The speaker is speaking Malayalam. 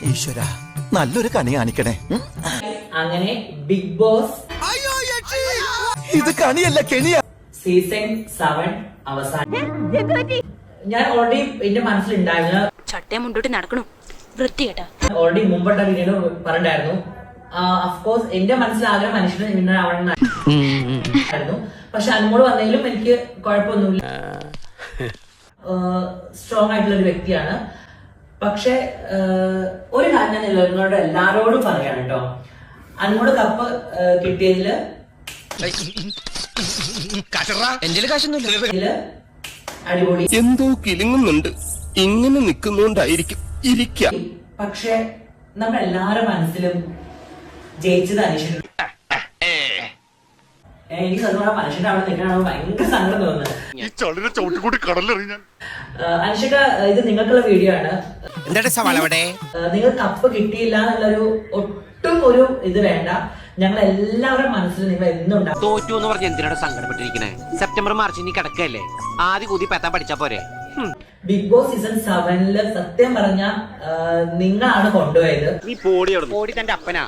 ഈശ്വര നല്ലൊരു കണി കാണിക്കണേ. അങ്ങനെ ബിഗ് ബോസ് ഇത് കണിയല്ല കെണിയാ. സീസൺ 7 അവസാനം. ഞാൻ ഓൾറെഡി എന്റെ മനസ്സിലുണ്ടായിരുന്നു, ചട്ടയെ മുണ്ടോട്ട് നടക്കണു വൃത്തികേട്ടാ. ഓൾറെഡി മുമ്പത്തെ വീഡിയോ പറഞ്ഞിട്ടായിരുന്നു. അഫ്കോഴ്സ് എന്റെ മനസ്സിലാഗ്രഹം മനുഷ്യന് വിന്നറാവണമെന്നായിരുന്നു. പക്ഷെ അനുമോള് വന്നെങ്കിലും എനിക്ക് കുഴപ്പമൊന്നുമില്ല. സ്ട്രോങ് ആയിട്ടുള്ള ഒരു വ്യക്തിയാണ്. പക്ഷെ ഒരു കാര്യം ഞാൻ നിങ്ങളോട് എല്ലാരോടും പറയാണ് കേട്ടോ. അനുമോള് കപ്പ് കിട്ടിയതില് അടിപൊളി എന്തോ കിലുങ്ങുന്നുണ്ട്. ഇങ്ങനെ നിൽക്കുന്നോണ്ടായിരിക്കും ഇരിക്കാം. പക്ഷെ നമ്മുടെ എല്ലാവരുടെ മനസ്സിലും ജയിച്ചത് അനീഷിന്. എനിക്ക് സത്യം മനുഷ്യന്റെ അവിടെ നിൽക്കണ ഭയങ്കര സങ്കടം തോന്നുന്നത്. അനീഷിക, ഇത് നിങ്ങൾക്കുള്ള വീഡിയോ ആണ്. നിങ്ങൾ കപ്പ് കിട്ടിയില്ല എന്നുള്ളൊരു ഒട്ടും ഒരു ഇത് വേണ്ട. ഞങ്ങൾ എല്ലാവരുടെ മനസ്സിൽ നിങ്ങൾ എന്നുണ്ടാവും. തോറ്റു എന്ന് പറഞ്ഞ് എന്തിനാണ് സങ്കടപ്പെട്ടിരിക്കണേ? സെപ്റ്റംബർ മാർച്ച് ഇനി കിടക്കല്ലേ, ആദ്യ കൂതി പെത്താൻ പഠിച്ചാ പോരെ. ബിഗ് ബോസ് സീസൺ 7 സത്യം പറഞ്ഞ നിങ്ങളാണ് കൊണ്ടുപോയത്. നീ പോടി തന്റെ അപ്പനാ.